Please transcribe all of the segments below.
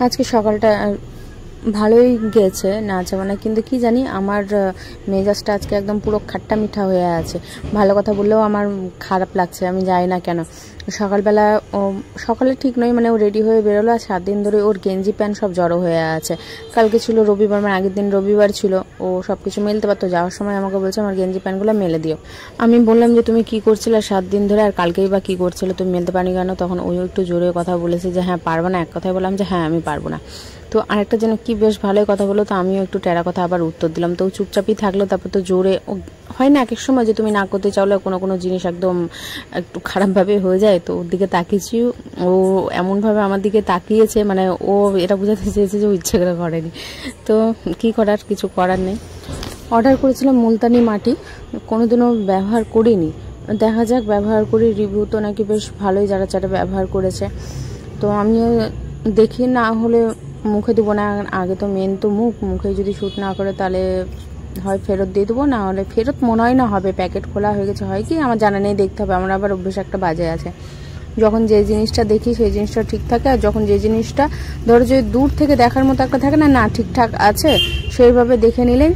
আজকে সকালটা ভালোই গেছে না যাওয়া না, কিন্তু কি জানি আমার মেজাজটা আজকে একদম পুরো খাট্টা মিঠা হয়ে আছে। ভালো কথা বললেও আমার খারাপ লাগছে, আমি যাই না কেন। সকালবেলা সকালে ঠিক নয়, মানে ও রেডি হয়ে বেরোলো আর 7 দিন ধরে ওর গেঞ্জি প্যান্ট সব জড়ো হয়ে আছে। কালকে ছিল রবিবার, মানে আগের দিন রবিবার ছিল, ও সব কিছু মেলতে পারতো। যাওয়ার সময় আমাকে বলছে আমার গেঞ্জি প্যান্টগুলো মেলে দিও। আমি বললাম যে তুমি কি করছিলে 7 দিন ধরে, আর কালকেই বা কী করছিলে, তুমি মেলতে পারি কেন? তখন ওই একটু জোরে কথা বলেছে যে হ্যাঁ পারবো না। এক কথায় বললাম যে হ্যাঁ আমি পারবো না। তো আরেকটা যেন কি বেশ ভালোই কথা বলো, তো আমিও একটু টেরা কথা আবার উত্তর দিলাম। তো চুপচাপই থাকলো। তারপর তো জোরে হয় না এক এক সময় যে তুমি না করতে চাইলে কোনো কোনো জিনিস একদম একটু খারাপভাবে হয়ে যায়। তো ওর দিকে তাকিয়েছি, ও এমনভাবে আমার দিকে তাকিয়েছে, মানে ও এটা বোঝাতে চেয়েছে যে ও ইচ্ছে করে করেনি। তো কি করার, কিছু করার নেই। অর্ডার করেছিলাম মুলতানি মাটি, কোনোদিনও ব্যবহার করিনি, দেখা যাক ব্যবহার করি। রিভিউ তো নাকি বেশ ভালোই, যারা যারা ব্যবহার করেছে। তো আমিও দেখি, না হলে মুখে দেবো না। আগে তো মেন তো মুখে যদি শ্যুট না করে তাহলে হয় ফেরত দিয়ে দেবো, না হলে ফেরত মনে হয় না হবে। প্যাকেট খোলা হয়ে গেছে হয় কি আমার জানা নেই, দেখতে হবে। আমার আবার অভ্যেস একটা বাজে আছে, যখন যে জিনিসটা দেখি সেই জিনিসটা ঠিক থাকে, আর যখন যে জিনিসটা ধরো যে দূর থেকে দেখার মতো একটা থাকে না, না ঠিকঠাক আছে সেইভাবে দেখে নিলেই।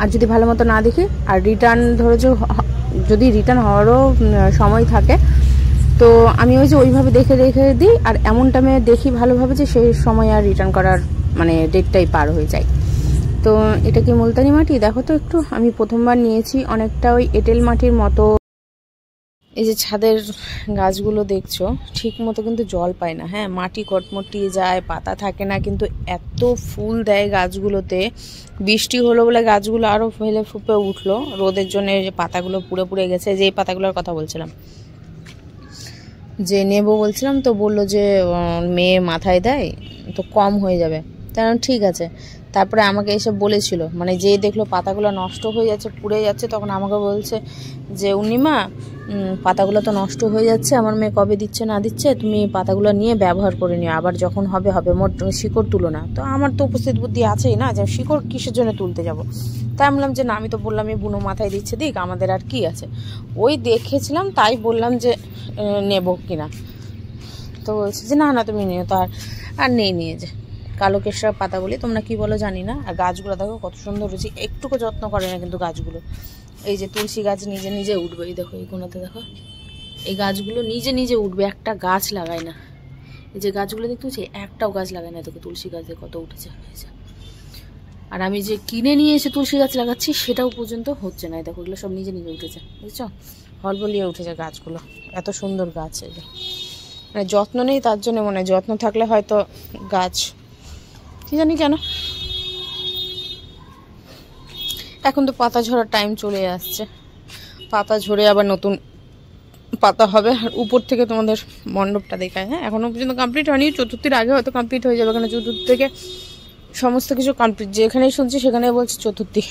আর যদি ভালো মতো না দেখি আর রিটার্ন, ধরো যে যদি রিটার্ন হওয়ারও সময় থাকে, তো আমি ওই যে ওইভাবে দেখে রেখে দিই। আর এমন টাইমে দেখি ভালোভাবে যে সেই সময় আর রিটার্ন করার মানে ডেটটাই পার হয়ে যায়। তো এটা কি মুলতানি মাটি দেখো তো একটু, আমি প্রথমবার নিয়েছি, অনেকটা ওই এঁটেল মাটির মতো। এই যে ছাদের গাছগুলো দেখছো, ঠিক মতো কিন্তু জল পায় না। হ্যাঁ, মাটি কটমটিয়ে যায়, পাতা থাকে না, কিন্তু এত ফুল দেয় গাছগুলোতে। বৃষ্টি হলো বলে গাছগুলো আরও ফেলে ফুপে উঠলো রোদের জন্য। যে পাতাগুলো পুড়ে পুড়ে গেছে, যে এই পাতাগুলোর কথা বলছিলাম, যে নেবো বলছিলাম, তো বললো যে মেয়ে মাথায় দেয় তো কম হয়ে যাবে। কারণ ঠিক আছে। তারপরে আমাকে এসে বলেছিল, মানে যেই দেখলো পাতাগুলো নষ্ট হয়ে যাচ্ছে, পুড়ে যাচ্ছে, তখন আমাকে বলছে যে উনিমা পাতাগুলো তো নষ্ট হয়ে যাচ্ছে, আমার মেয়ে কবে দিচ্ছে না দিচ্ছে, তুমি পাতাগুলো নিয়ে ব্যবহার করে নিও, আবার যখন হবে হবে, মোট শিকড় তুলো না। তো আমার তো উপস্থিত বুদ্ধি আছেই না, যে শিকড় কিসের জন্য তুলতে যাব। তাই আমি বললাম যে না, আমি তো বললাম এই বুনো মাথায় দিচ্ছে দিক, আমাদের আর কি আছে। ওই দেখেছিলাম তাই বললাম যে নেব কিনা। তো বলছে যে না না তুমি নিও। তো আর নেই নিয়ে যে কালো কেশরা পাতা বলি, তোমরা কি বলো জানি না। আর গাছগুলো দেখো কত সুন্দর রয়েছে, একটুকু যত্ন করে না কিন্তু গাছগুলো। এই যে তুলসী গাছ নিজে নিজে উঠবে, এই দেখো এই কোনাতে দেখো, এই গাছগুলো নিজে নিজে উঠবে, একটা গাছ লাগায় না। এই যে গাছগুলো দেখতে পাচ্ছি, একটাও গাছ লাগায় না। দেখো তুলসী গাছ কত উঠেছে। আর আমি যে কিনে নিয়ে এসে তুলসী গাছ লাগাচ্ছি সেটাও পর্যন্ত হচ্ছে না। দেখো এগুলো সব নিজে নিজে উঠেছে, বুঝছো, হলবলিয়ে উঠেছে গাছগুলো। এত সুন্দর গাছ, এই যে মানে যত্ন নেই, তার জন্য মনে হয় যত্ন থাকলে হয়তো গাছ, কি জানি কেন। এখন তো পাতা ঝরার টাইম চলে আসছে, পাতা ঝরে আবার নতুন পাতা হবে। আর উপর থেকে তোমাদের মণ্ডপটা দেখায়, হ্যাঁ এখনো পর্যন্ত কমপ্লিট হয়নি, চতুর্থীর আগে হয়তো কমপ্লিট হয়ে যাবে। কারণ চতুর্থী থেকে সমস্ত কিছু কমপ্লিট, যেখানেই শুনছি সেখানেই বলছে চতুর্থী।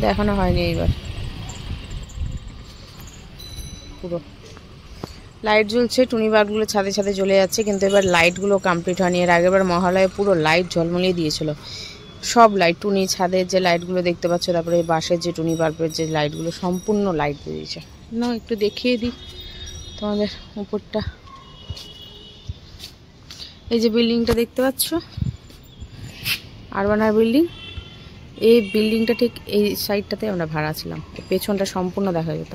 দেখানো হয়নি এইবার। পুরো লাইট জ্বলছে, টুনি বাল্বগুলো ছাদে ছাদে জ্বলে যাচ্ছে, কিন্তু এবার লাইটগুলো কমপ্লিট হয়নি। এর আগেরবার মহালয়ে পুরো লাইট ঝলমলিয়ে দিয়েছিল, সব লাইট, টুনি ছাদের যে লাইটগুলো দেখতে পাচ্ছ, তারপরে বাঁশের যে টুনি বাল্বের যে লাইটগুলো, সম্পূর্ণ লাইট দিয়ে দিয়েছে। না একটু দেখিয়ে দিই তোমাদের উপরটা। এই যে বিল্ডিংটা দেখতে পাচ্ছ, আরবানার বিল্ডিং, এই বিল্ডিংটা ঠিক এই সাইডটাতে আমরা ভাড়া ছিলাম। পেছনটা সম্পূর্ণ দেখা যেত,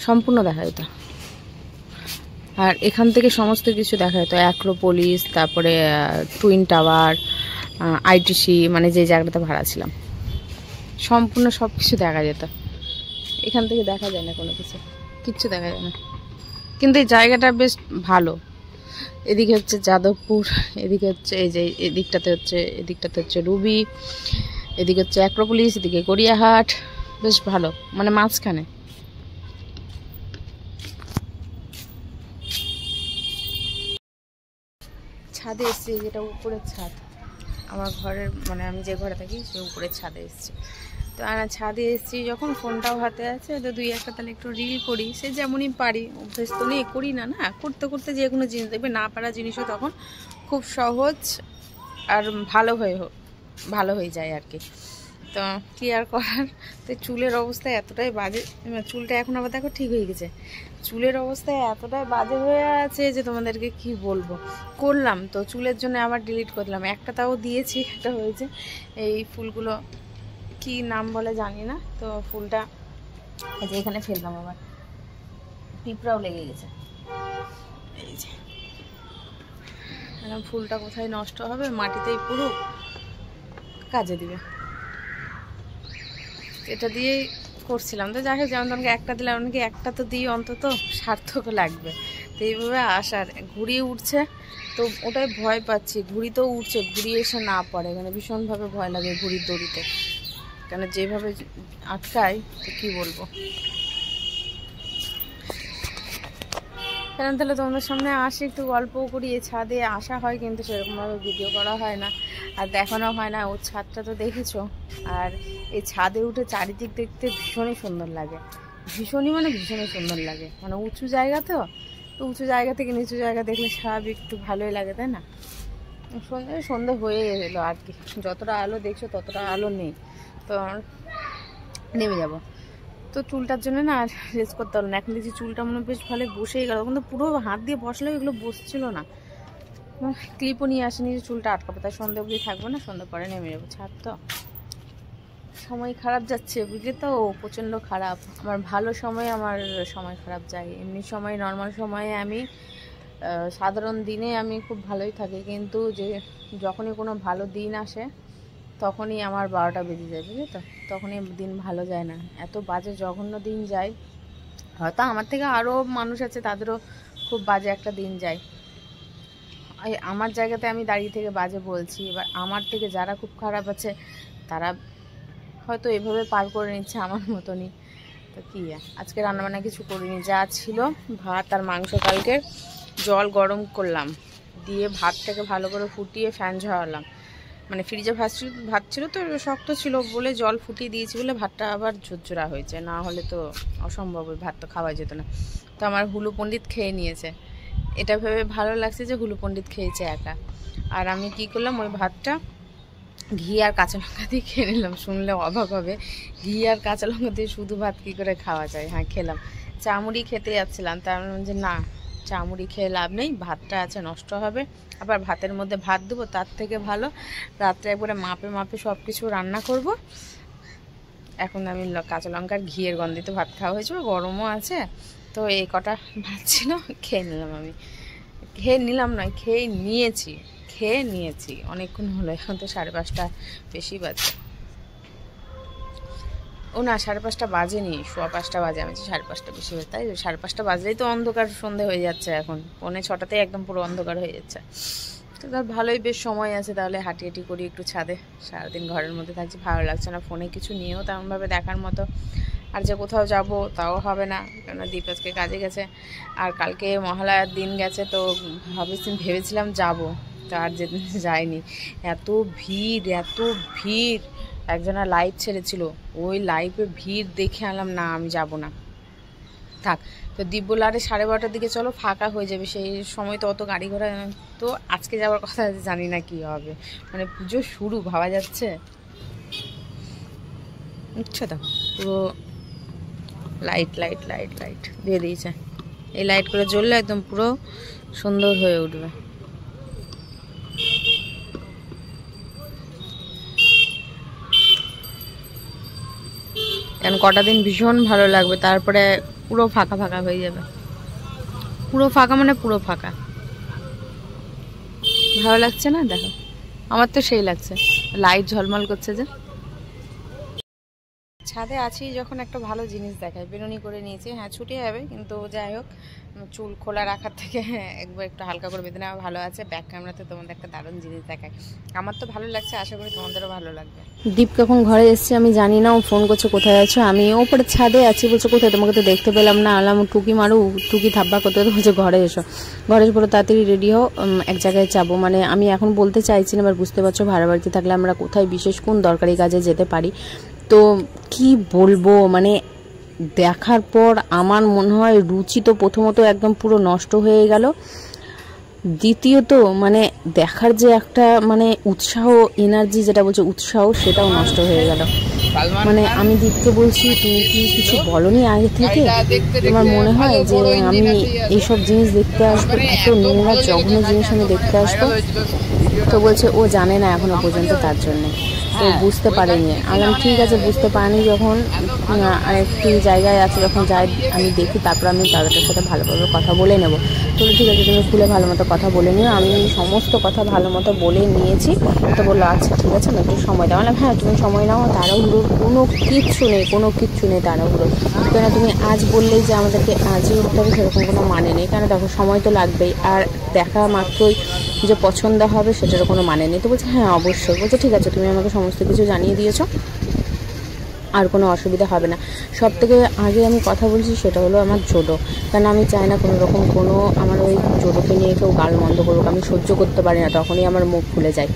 সম্পূর্ণ দেখা যেত। আর এখান থেকে সমস্ত কিছু দেখা যেত, অ্যাক্রোপলিস, তারপরে টুইন টাওয়ার, আইটিসি, মানে যে জায়গাটাতে ভাড়া ছিলাম, সম্পূর্ণ সব কিছু দেখা যেত। এখান থেকে দেখা যায় না কোনো কিছু, কিচ্ছু দেখা যায় না। কিন্তু এই জায়গাটা বেশ ভালো। এদিকে হচ্ছে যাদবপুর, এদিকে হচ্ছে এই যে এদিকটাতে হচ্ছে রুবি, এদিকে হচ্ছে অ্যাক্রোপলিস, এদিকে গড়িয়াহাট, বেশ ভালো, মানে মাঝখানে। ছাদে এসছি, যেটা উপরের ছাদ আমার ঘরের, মানে আমি যে ঘরে থাকি সে উপরের ছাদে এসছি। তো আর ছাদে এসছি যখন, ফোনটাও হাতে আছে, তো দুই একটা তাহলে একটু রিল করি, সে যেমনই পারি, অভ্যেস তো নেই, করি না, না করতে করতে যে কোনো জিনিস দেখবে না পারা জিনিসও তখন খুব সহজ আর ভালো হয়ে যায় আর কি। তো কি আর করার। তো চুলের অবস্থা এতটাই বাজে, চুলটা এখন আবার দেখো ঠিক হয়ে গেছে, চুলের অবস্থা এতটাই বাজে হয়ে আছে যে তোমাদেরকে কি বলবো। করলাম তো চুলের জন্য আবার ডিলিট করলাম, একটা তাও দিয়েছি, একটা হয়েছে। এই ফুলগুলো কি নাম বলে জানি না, তো ফুলটা এই যে এখানে ফেললাম, আবার পিঁপড়াও লেগে গেছে। এই যে এখন ফুলটা কোথায় নষ্ট হবে, মাটিতেই পুরো কাজে দিবে, এটা দিয়েই করছিলাম। তো যাই হোক, যেমন তোমাকে একটা দিলাম, এমনকি একটা তো দিই অন্তত সার্থক লাগবে। তো এইভাবে আসার ঘুড়ি উঠছে, তো ওটাই ভয় পাচ্ছি, ঘুড়ি তো উঠছে, ঘুড়ি এসে না পড়ে, এখানে ভীষণভাবে ভয় লাগে ঘুড়ির দড়িতে, কেন যেভাবে আটকায় তো কী বলবো। কেন তাহলে তোমাদের সামনে আসি, একটু গল্পও করি, এই ছাদে আসা হয় কিন্তু সেরকমভাবে ভিডিও করা হয় না আর দেখানো হয় না। ওর ছাদটা তো দেখেছো, আর এই ছাদে উঠে চারিদিক দেখতে ভীষণই সুন্দর লাগে, ভীষণই মানে ভীষণই সুন্দর লাগে, মানে উঁচু জায়গা তো, তো উঁচু জায়গা থেকে নিচু জায়গা দেখলে স্বাভাবিক একটু ভালোই লাগে, তাই না? সন্ধে হয়ে এলো আর কি, যতটা আলো দেখছো ততটা আলো নেই, তো নেমে যাবো। তো চুলটার জন্য না আর রেস্ট করতে পারলো না, এখন দেখছি চুলটা মনে বেশ ভালো বসেই গেল, কিন্তু পুরো হাত দিয়ে বসলেও এগুলো বসছিল না। ক্লিপও নিয়ে আসেনি যে চুলটা আটকাবো, তাই সন্ধে অবধি থাকবো না, সন্ধে পরে নেমে যাবো ছাদ। তো সময় খারাপ যাচ্ছে বুঝলি তো, প্রচণ্ড খারাপ। আমার ভালো সময় আমার সময় খারাপ যায়, এমনি সময় নর্মাল সময়ে আমি সাধারণ দিনে আমি খুব ভালোই থাকি, কিন্তু যে যখনই কোনো ভালো দিন আসে তখনই আমার 12টা বেজে যায়, বুঝলি তো, তখনই দিন ভালো যায় না, এত বাজে জঘন্য দিন যায়। হয়তো আমার থেকে আরও মানুষ আছে, তাদেরও খুব বাজে একটা দিন যায়, আমার জায়গাতে আমি দাঁড়িয়ে থেকে বাজে বলছি, এবার আমার থেকে যারা খুব খারাপ আছে তারা হয়তো এভাবে পার করে নিচ্ছে আমার মতনই। তো কী, আজকে রান্নাবান্না কিছু করিনি, যা ছিল ভাত আর মাংস, কালকে জল গরম করলাম, দিয়ে ভাতটাকে ভালো করে ফুটিয়ে ফ্যান ঝরালাম, মানে ফ্রিজে ভাত ছিল তো শক্ত ছিল বলে জল ফুটিয়ে দিয়েছি বলে ভাতটা আবার ঝরঝরা হয়েছে, না হলে তো অসম্ভব, ওই ভাত তো খাওয়া যেত না। তো আমার হুলু পণ্ডিত খেয়ে নিয়েছে, এটা ভেবে ভালো লাগছে যে হুলু পণ্ডিত খেয়েছে একা। আর আমি কি করলাম, ওই ভাতটা ঘি আর কাঁচা লঙ্কা দিয়ে খেয়ে নিলাম। শুনলে অবাক হবে, ঘি আর কাঁচা লঙ্কা দিয়ে শুধু ভাত কী করে খাওয়া যায়। হ্যাঁ খেলাম, চামড়ি খেতে যাচ্ছিলাম, তার যে না চামড়ি খেয়ে লাভ নেই, ভাতটা আছে নষ্ট হবে, আবার ভাতের মধ্যে ভাত দেবো, তার থেকে ভালো রাত্রে একবারে মাপে মাপে সব কিছু রান্না করব। এখন আমি কাঁচা লঙ্কার ঘিয়ের গন্ধে তো ভাত খাওয়া হয়েছে, গরমও আছে, তো এই কটা ভাত ছিল খেয়ে নিলাম। আমি খেয়ে নিলাম নয়, খেয়ে নিয়েছি অনেকক্ষণ হলো, এখন তো 5:30 বেশি বাজে, ও না 5:30 বাজেনি, 5:15 বাজে, আমি 5:30 বেশি বাজে, তাই 5:30 বাজলেই তো অন্ধকার, সন্ধে হয়ে যাচ্ছে, এখন 5:45তেই একদম পুরো অন্ধকার হয়ে যাচ্ছে। তো তার ভালোই বেশ সময় আছে, তাহলে হাঁটি করি একটু ছাদে, সারাদিন ঘরের মধ্যে থাকছি, ভালো লাগছে না, ফোনে কিছু নিয়েও তেমনভাবে দেখার মতো, আর যে কোথাও যাব তাও হবে না, কেননা দীপ আজকে কাজে গেছে, আর কালকে মহালয়ার দিন গেছে, তো ভেবেছিলাম যাব, তার যেদিন যায়নি, এত ভিড়, একজনা লাইভ ছেড়েছিল, ওই লাইভে ভিড় দেখে আনলাম না, আমি যাব না, থাক। তো দীপ বলল আরে 12:30টার দিকে চলো, ফাঁকা হয়ে যাবে, সেই সময় তো অত গাড়ি ঘোড়া, তো আজকে যাওয়ার কথা আছে, জানি না কি হবে, মানে পুজো শুরু ভাবা যাচ্ছে, বুঝছো তো, পুরো লাইট দিয়ে দিয়েছে, এই লাইট করে জ্বললে একদম পুরো সুন্দর হয়ে উঠবে। কারণ কটা দিন ভীষণ ভালো লাগবে, তারপরে পুরো ফাঁকা হয়ে যাবে, পুরো ফাঁকা মানে পুরো ফাঁকা, ভালো লাগছে না? দেখো আমার তো সেই লাগছে, লাইট ঝলমল করছে যে। ছাদে আছি যখন একটা ভালো জিনিস দেখায়, বেরোনি করে নিয়েছি, হ্যাঁ ছুটি হবে, কিন্তু যাই হোক চুল খোলা রাখার থেকে একবার একটু হালকা করে বেঁধে নেওয়া ভালো আছে। ব্যাক ক্যামেরাতে তোমাদের একটা দারুণ জিনিস দেখায়, আমার তো ভালো লাগছে, আশা করি তোমাদেরও ভালো লাগবে। দীপ কখন ঘরে এসছে আমি জানি না, ও ফোন করছে কোথায় আছো, আমি ওপরে ছাদে আছি, বলছে কোথায়, তোমাকে তো দেখতে পেলাম না, আলাম টুকি মারু, টুকি থাব্বা করতে বলছে ঘরে এসো, ঘরে পরে তাড়াতাড়ি রেডি হও, এক জায়গায় যাবো, মানে আমি এখন বলতে চাইছি না, এবার বুঝতে পারছো ভাড়া বাড়িতে থাকলে আমরা কোথায় বিশেষ কোন দরকারি কাজে যেতে পারি, তো কি বলবো, মানে দেখার পর আমার মনে হয় রুচি তো প্রথমত একদম পুরো নষ্ট হয়ে গেল, দ্বিতীয়ত মানে দেখার যে একটা মানে উৎসাহ, এনার্জি যেটা বলছে উৎসাহ, সেটাও নষ্ট হয়ে গেল। মানে আমি দীপকে বলছি, তুমি কি কিছু বলনি আগে থেকে? আমার মনে হয় যে আমি এইসব জিনিস দেখতে আসবো, এত নোংরা জঘন্য জিনিস আমি দেখতে আসবো। তো বলছে ও জানে না এখনো পর্যন্ত, তার জন্যে তো বুঝতে পারেনি। আলাম ঠিক আছে, বুঝতে পারিনি যখন আরেকটি জায়গায় আছে, যখন যাই আমি দেখি, তারপর আমি দাদাটার সাথে ভালোভাবে কথা বলে নেব। তো ঠিক আছে, তুমি খুলে ভালো মতো কথা বলে নিও। আমি সমস্ত কথা ভালো মতো বলে নিয়েছি। তো বললো আচ্ছা ঠিক আছে, আমি একটু সময় দাও। বললাম হ্যাঁ তুমি সময় নাও, তাড়াহুড়োর কোনো কিচ্ছু নেই তাড়াহুড়ো। কেন তুমি আজ বললেই যে আমাদেরকে আজই উঠতে হবে সেরকম কোনো মানে নেই। কেন দেখো সময় তো লাগবেই, আর দেখা মাত্রই যে পছন্দ হবে সেটারও কোনো মানে নেই। তো বলছে হ্যাঁ অবশ্যই। বলছে ঠিক আছে, তুমি আমাকে সমস্ত কিছু জানিয়ে দিয়েছো, আর কোনো অসুবিধা হবে না। সব থেকে আগে আমি কথা বলছি সেটা হলো আমার জোডো, কারণ আমি চাই না কোনো রকম কোনো আমার ওই জোডোকে নিয়ে কেউ গালমন্দ করুক। আমি সহ্য করতে পারি না, তখনই আমার মুখ খুলে যায়।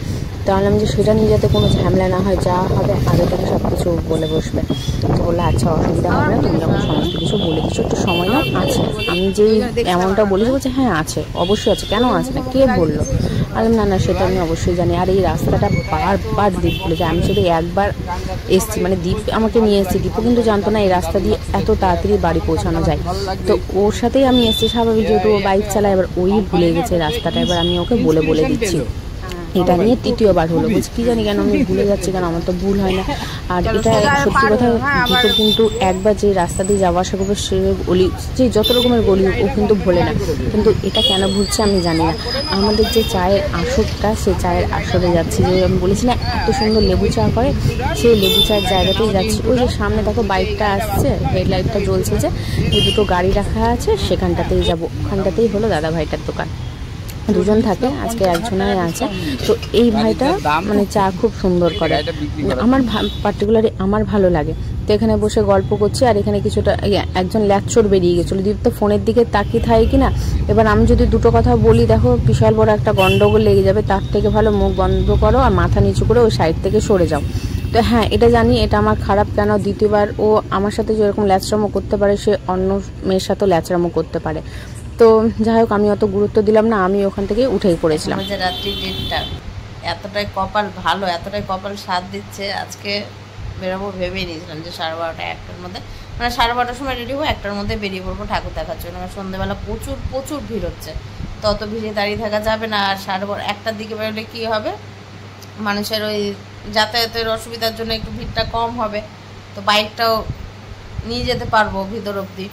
তাহলে আমি যে সেটা নিয়ে যাতে কোনো ঝামেলা না হয়, যা হবে আগে থেকে সব কিছু বলে বসবে। তো বললে আচ্ছা অসুবিধা হবে না, তুমি যখন সমস্ত কিছু বলে দিচ্ছ একটু সময় নাও। আছে আমি যেই এমনটা বলেছি, বলছে হ্যাঁ আছে, অবশ্যই আছে, কেন আছে না, কে বললো? আর না সেটা আমি অবশ্যই জানি। আর এই রাস্তাটা বারবার দ্বীপ বলেছে, আমি শুধু একবার এসছি, মানে দ্বীপ আমাকে নিয়ে এসেছি। দ্বীপও কিন্তু জানতো না এই রাস্তা দিয়ে এত তাড়াতাড়ি বাড়ি পৌঁছানো যায়। তো ওর সাথেই আমি এসেছি স্বাভাবিক, যেহেতু ও বাইক চালায়। এবার ওই ভুলে গেছে রাস্তাটা, এবার আমি ওকে বলে দিচ্ছি। এটা নিয়ে তৃতীয়বার হলো। বলছি কি জানি কেন আমি ভুলে যাচ্ছি, কেন আমার তো ভুল হয় না। আর এটা সত্যি কথা, দ্বীপের কিন্তু একবার যে রাস্তা দিয়ে যাওয়া আসা করবে, সে গলি যে যত রকমের গলি ও কিন্তু ভোলে না। কিন্তু এটা কেন ভুলছে আমি জানি না। আমাদের যে চায়ের আসরটা, সে চায়ের আসরে যাচ্ছি, যে আমি বলেছি না এত সুন্দর লেবু চা করে, সেই লেবু চায়ের জায়গাতেই যাচ্ছি। ওই যে সামনে দেখো বাইকটা আসছে, হেডলাইটটা জ্বলছে, যে ওই দুটো গাড়ি রাখা আছে, সেখানটাতেই যাবো। ওখানটাতেই হলো দাদা ভাইটার দোকান। দুজন থাকে, আজকে একজনাই আছে। তো এই ভাইটা মানে চা খুব সুন্দর করে, আমার পার্টিকুলারলি আমার ভালো লাগে। তো এখানে বসে গল্প করছি, আর এখানে কিছুটা একজন ল্যাকচর বেরিয়ে গেছিলো। দীপ তো ফোনের দিকে তাকিয়ে থাকে কিনা। এবার আমি যদি দুটো কথা বলি, দেখো বিশাল বড় একটা গন্ডগোল লেগে যাবে। তার থেকে ভালো মুখ বন্ধ করো আর মাথা নিচু করে ওই সাইড থেকে সরে যাও। তো হ্যাঁ এটা জানি, এটা আমার খারাপ। কেন দ্বিতীয়বার ও আমার সাথে যেরকম ল্যাচরামো করতে পারে, সে অন্য মেয়ের সাথেও ল্যাচরামো করতে পারে। তো যাই হোক, আমি অত গুরুত্ব দিলাম না, আমি ওখান থেকে উঠেই পড়েছিলাম। যে রাত্রি 1:30, এতটাই কপাল ভালো, এতটাই কপাল সাথ দিচ্ছে। আজকে বেরোবো ভেবেই নিয়েছিলাম যে 12:30 1টার মধ্যে, মানে 12:30টার সময় রেডি হবো, 1টার মধ্যে বেরিয়ে পড়বো ঠাকুর দেখার জন্য। সন্ধ্যেবেলা প্রচুর ভিড় হচ্ছে, তত ভিড়ে দাঁড়িয়ে থাকা যাবে না। আর 1টার দিকে বেরোলে কী হবে, মানুষের ওই যাতায়াতের অসুবিধার জন্য একটু ভিড়টা কম হবে, তো বাইকটাও নিয়ে যেতে পারবো ভিতর অবধি।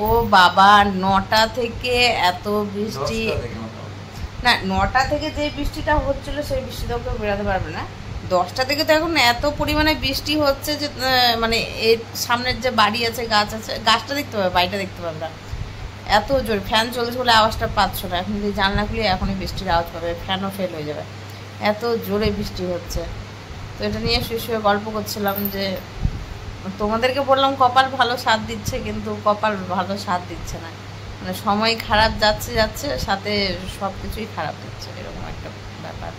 ও বাবা 9টা থেকে এত বৃষ্টি, না 9টা থেকে যে বৃষ্টিটা হচ্ছিল সেই বৃষ্টিতেও কেউ বেরোতে পারবে না। 10টা থেকে তো এখন এত পরিমাণে বৃষ্টি হচ্ছে যে মানে এর সামনের যে বাড়ি আছে, গাছ আছে, গাছটা দেখতে পাবে, বাড়িটা দেখতে পাবে না, এত জোর। ফ্যান চলছে বলে আওয়াজটা পাচ্ছ না, এখন যদি জানলা খুলে এখনই বৃষ্টির আওয়াজ পাবে, ফ্যানও ফেল হয়ে যাবে, এত জোরে বৃষ্টি হচ্ছে। তো এটা নিয়ে শুয়ে গল্প করছিলাম যে তোমাদেরকে বললাম কপাল ভালো সাথ দিচ্ছে, কিন্তু কপাল ভালো সাথ দিচ্ছে না। মানে সময় খারাপ যাচ্ছে, সাথে সব কিছুই খারাপ হচ্ছে, এরকম একটা ব্যাপার।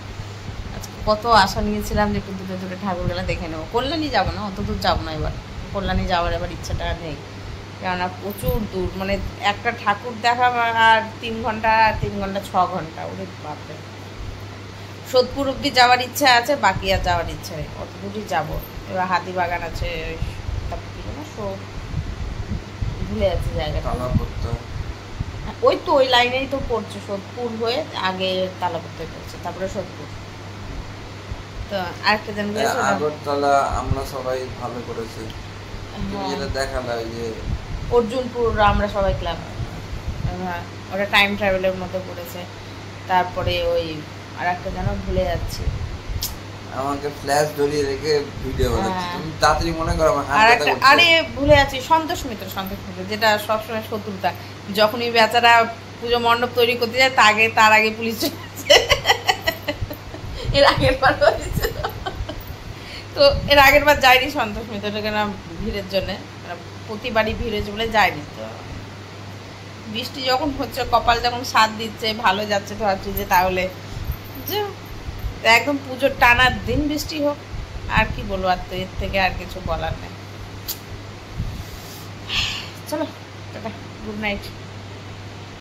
আজকে কত আশা নিয়েছিলাম যে একটু দূরে ঠাকুরগুলা দেখে নেবো। কল্যাণী যাবো না, অত দূর যাবো না এবার, কল্যাণী যাওয়ার এবার ইচ্ছাটা নেই। কেননা প্রচুর দূর, মানে একটা ঠাকুর দেখা আর 3 ঘন্টা 6 ঘন্টা, ওরে বাপরে। সোদপুর অব্দি যাওয়ার ইচ্ছা আছে, বাকি আর যাওয়ার ইচ্ছা নেই, অত দূরই যাবো। এবার হাতিবাগান আছে, ভুলে যাচ্ছে জায়গাটা, ওই তো ওই লাইনেই তো পড়ছে, সোদপুর হয়ে আগে তালাপত্তায় পড়ছে, তারপরে সোদপুর। তো আরেকটা দিন আগরতলা আমরা সবাই ভালো করেছি, যেটা দেখালা যে অর্জুনপুর আমরা সবাই ক্লাব, হ্যাঁ ওটা টাইম ট্রাভেলের মধ্যে পড়েছে। তারপরে ওই আর একটা যেন ভুলে যাচ্ছি, আমাকে ফ্ল্যাশ ধরিয়ে রেখে ভিডিও বানাচ্ছি, তুমি তাড়াতাড়ি মনে করো। আরে ভুলে যাচ্ছি, সন্তোষ মিত্র, যেটা সবসময় শত্রুতা। যখনই বেচারা পুজো মণ্ডপ তৈরি করতে যায়, তার আগে পুলিশ এর আগের বার হয়েছে, তো এর আগের বার যায়নি সন্তোষ মিত্র, কেন ভিড়ের জন্য, প্রতিবারই ভিড় হয়েছে বলে যায়নি। তো বৃষ্টি যখন হচ্ছে, কপাল যখন সাথ দিচ্ছে, ভালো যাচ্ছে, তো ভাবছি যে তাহলে যে একদম পুজোর টানার দিন বৃষ্টি হোক, আর কি বলবো, আর তো এর থেকে আর কিছু বলার নেই। চলো টাটা, গুড নাইট।